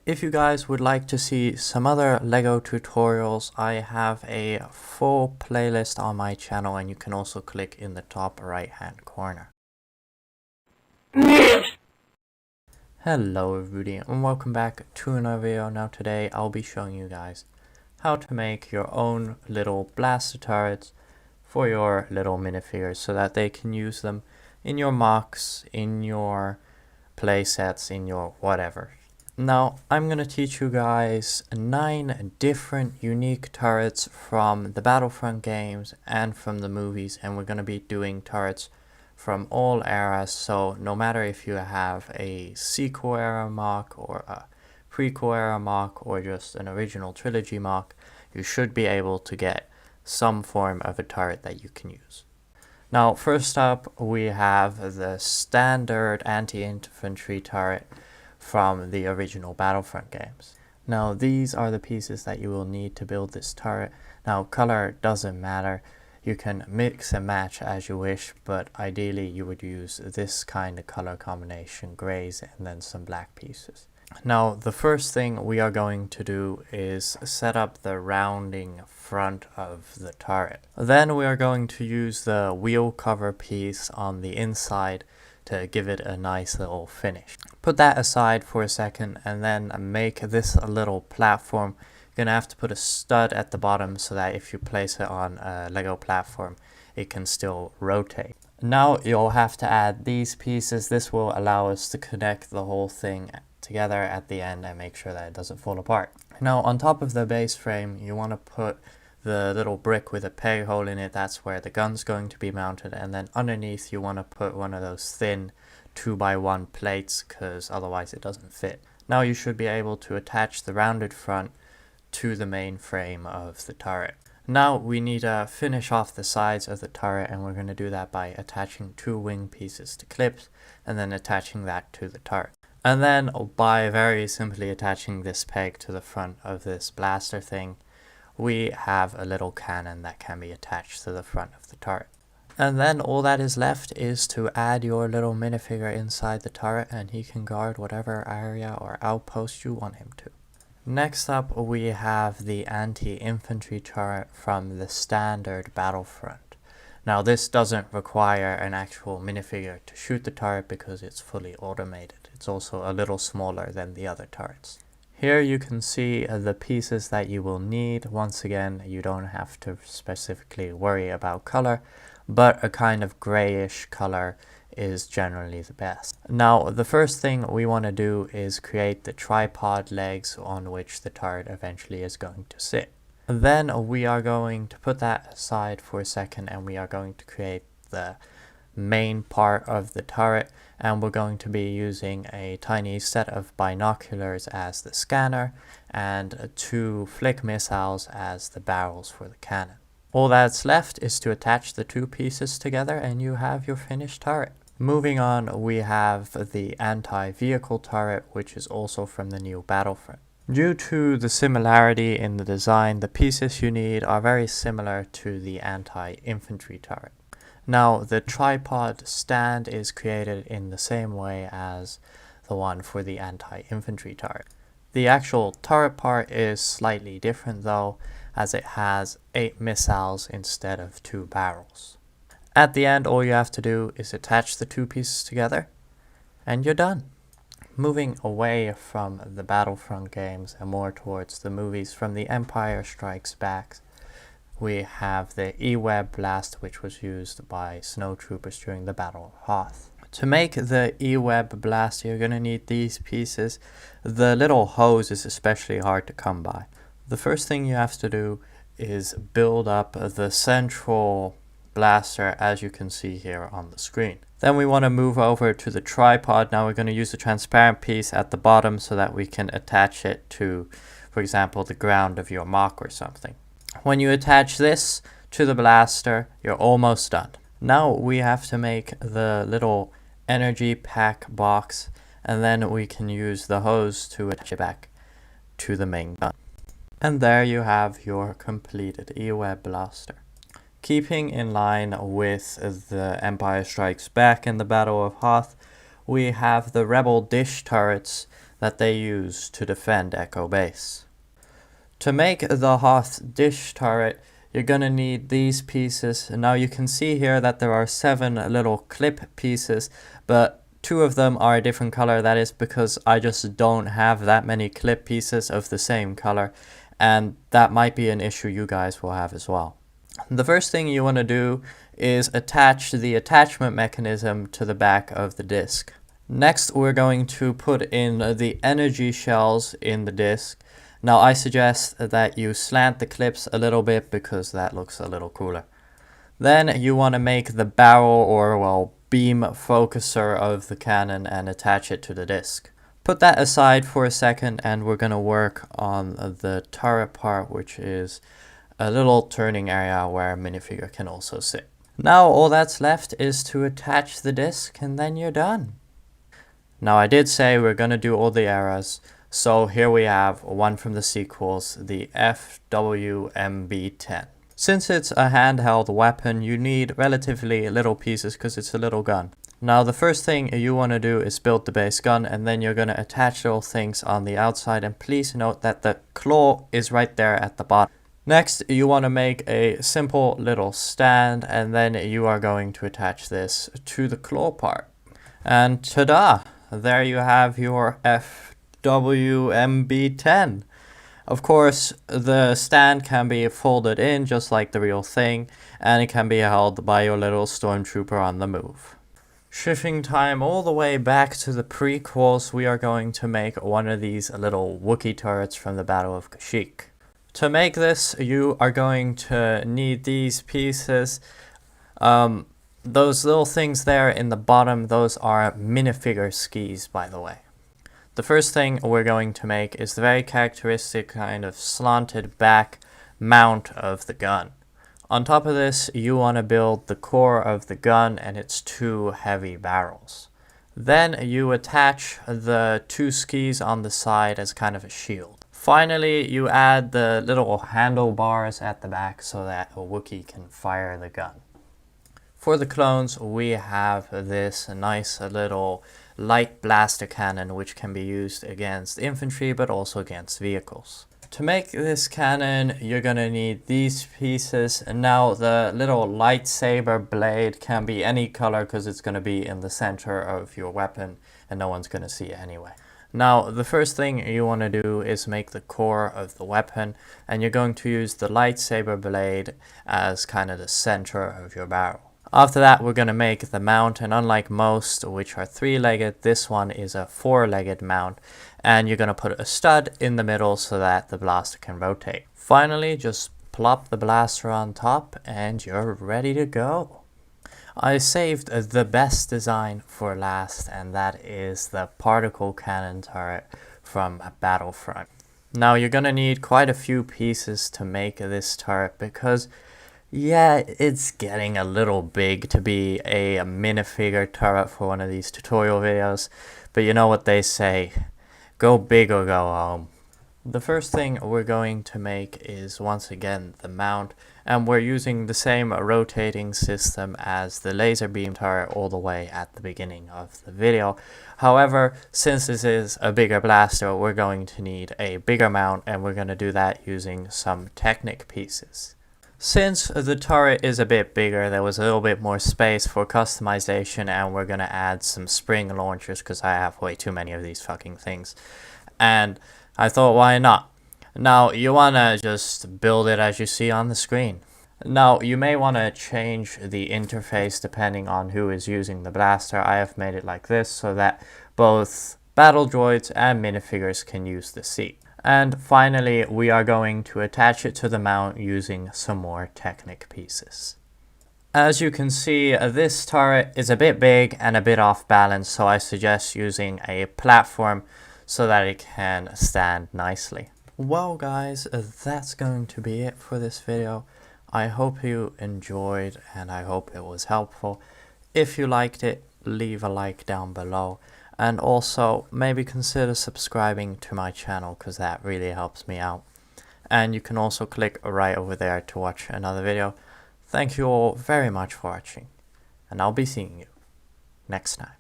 if you guys would like to see some other LEGO tutorials, I have a full playlist on my channel, and you can also click in the top right hand corner. Hello everybody, and welcome back to another video. Now today I'll be showing you guys how to make your own little blaster turrets for your little minifigures so that they can use them in your mocks, in your playsets, in your whatever. Now I'm going to teach you guys 9 different unique turrets from the Battlefront games and from the movies, and we're going to be doing turrets from all eras, so no matter if you have a sequel era mock or a prequel era mock or just an original trilogy mock, you should be able to get some form of a turret that you can use. Now first up we have the standard anti-infantry turret from the original Battlefront games. Now these are the pieces that you will need to build this turret. Now color doesn't matter, you can mix and match as you wish, but ideally you would use this kind of color combination, grays and then some black pieces. Now the first thing we are going to do is set up the rounding front of the turret. Then we are going to use the wheel cover piece on the inside to give it a nice little finish. Put that aside for a second and then make this a little platform. You're gonna have to put a stud at the bottom so that if you place it on a Lego platform it can still rotate. Now you'll have to add these pieces. This will allow us to connect the whole thing together at the end and make sure that it doesn't fall apart. Now on top of the base frame you want to put the little brick with a peg hole in it. That's where the gun's going to be mounted, and then underneath you want to put one of those thin 2x1 plates because otherwise it doesn't fit. Now you should be able to attach the rounded front to the main frame of the turret. Now we need to finish off the sides of the turret, and we're going to do that by attaching 2 wing pieces to clips and then attaching that to the turret. And then by very simply attaching this peg to the front of this blaster thing, we have a little cannon that can be attached to the front of the turret. And then all that is left is to add your little minifigure inside the turret, and he can guard whatever area or outpost you want him to. Next up we have the anti-infantry turret from the standard Battlefront. Now this doesn't require an actual minifigure to shoot the turret because it's fully automated. It's also a little smaller than the other turrets. Here you can see the pieces that you will need. Once again, you don't have to specifically worry about color, but a kind of grayish color is generally the best. Now the first thing we want to do is create the tripod legs on which the turret eventually is going to sit. Then we are going to put that aside for a second, and we are going to create the main part of the turret, and we're going to be using a tiny set of binoculars as the scanner and 2 flick missiles as the barrels for the cannon. All that's left is to attach the 2 pieces together and you have your finished turret. Moving on, we have the anti-vehicle turret, which is also from the new Battlefront. Due to the similarity in the design, the pieces you need are very similar to the anti-infantry turret. Now the tripod stand is created in the same way as the one for the anti-infantry turret. The actual turret part is slightly different though, as it has 8 missiles instead of 2 barrels. At the end all you have to do is attach the 2 pieces together and you're done. Moving away from the Battlefront games and more towards the movies, from The Empire Strikes Back, we have the E-Web blast, which was used by snowtroopers during the Battle of Hoth. To make the E-Web blast, you're going to need these pieces. The little hose is especially hard to come by. The first thing you have to do is build up the central blaster, as you can see here on the screen. Then we want to move over to the tripod. Now we're going to use a transparent piece at the bottom so that we can attach it to, for example, the ground of your mock or something. When you attach this to the blaster, you're almost done. Now we have to make the little energy pack box, and then we can use the hose to attach it back to the main gun. And there you have your completed E-Web blaster. Keeping in line with the Empire Strikes Back and the Battle of Hoth, we have the Rebel dish turrets that they use to defend Echo Base. To make the Hoth dish turret, you're gonna need these pieces. Now you can see here that there are 7 little clip pieces, but 2 of them are a different color. That is because I just don't have that many clip pieces of the same color, and that might be an issue you guys will have as well. The first thing you want to do is attach the attachment mechanism to the back of the disc. Next, we're going to put in the energy shells in the disc. Now I suggest that you slant the clips a little bit because that looks a little cooler. Then you want to make the barrel, or well, beam focuser of the cannon and attach it to the disc. Put that aside for a second and we're going to work on the turret part, which is a little turning area where a minifigure can also sit. Now all that's left is to attach the disc and then you're done. Now I did say we're going to do all the eras, so here we have one from the sequels, the FWMB-10. Since it's a handheld weapon, you need relatively little pieces because it's a little gun. Now the first thing you want to do is build the base gun, and then you're going to attach little things on the outside, and please note that the claw is right there at the bottom. Next, you want to make a simple little stand, and then you are going to attach this to the claw part. And ta-da! There you have your FWMB-10. Of course, the stand can be folded in just like the real thing, and it can be held by your little stormtrooper on the move. Shifting time all the way back to the prequels, we are going to make one of these little Wookiee turrets from the Battle of Kashyyyk. To make this, you are going to need these pieces. Those little things there in the bottom, those are minifigure skis, by the way. The first thing we're going to make is the very characteristic kind of slanted back mount of the gun. On top of this, you want to build the core of the gun and its 2 heavy barrels. Then you attach the 2 skis on the side as kind of a shield. Finally, you add the little handlebars at the back so that a Wookiee can fire the gun. For the clones, we have this nice little light blaster cannon which can be used against infantry but also against vehicles. To make this cannon, you're gonna need these pieces. And now the little lightsaber blade can be any color because it's gonna be in the center of your weapon and no one's gonna see it anyway. Now the first thing you want to do is make the core of the weapon, and you're going to use the lightsaber blade as kind of the center of your barrel. After that, we're going to make the mount, and unlike most, which are 3-legged, this one is a 4-legged mount, and you're going to put a stud in the middle so that the blaster can rotate. Finally, just plop the blaster on top and you're ready to go. I saved the best design for last, and that is the particle cannon turret from Battlefront. Now you're going to need quite a few pieces to make this turret because yeah, it's getting a little big to be a minifigure turret for one of these tutorial videos, but you know what they say, go big or go home. The first thing we're going to make is once again the mount, and we're using the same rotating system as the laser beam turret all the way at the beginning of the video. However, since this is a bigger blaster, we're going to need a bigger mount, and we're going to do that using some Technic pieces. Since the turret is a bit bigger, there was a little bit more space for customization, and we're going to add some spring launchers because I have way too many of these fucking things. And I thought, why not? Now, you want to just build it as you see on the screen. Now, you may want to change the interface depending on who is using the blaster. I have made it like this so that both battle droids and minifigures can use the seat. And finally, we are going to attach it to the mount using some more Technic pieces. As you can see, this turret is a bit big and a bit off balance, so I suggest using a platform so that it can stand nicely. Well guys, that's going to be it for this video. I hope you enjoyed and I hope it was helpful. If you liked it, leave a like down below. And also, maybe consider subscribing to my channel because that really helps me out. And you can also click right over there to watch another video. Thank you all very much for watching, and I'll be seeing you next time.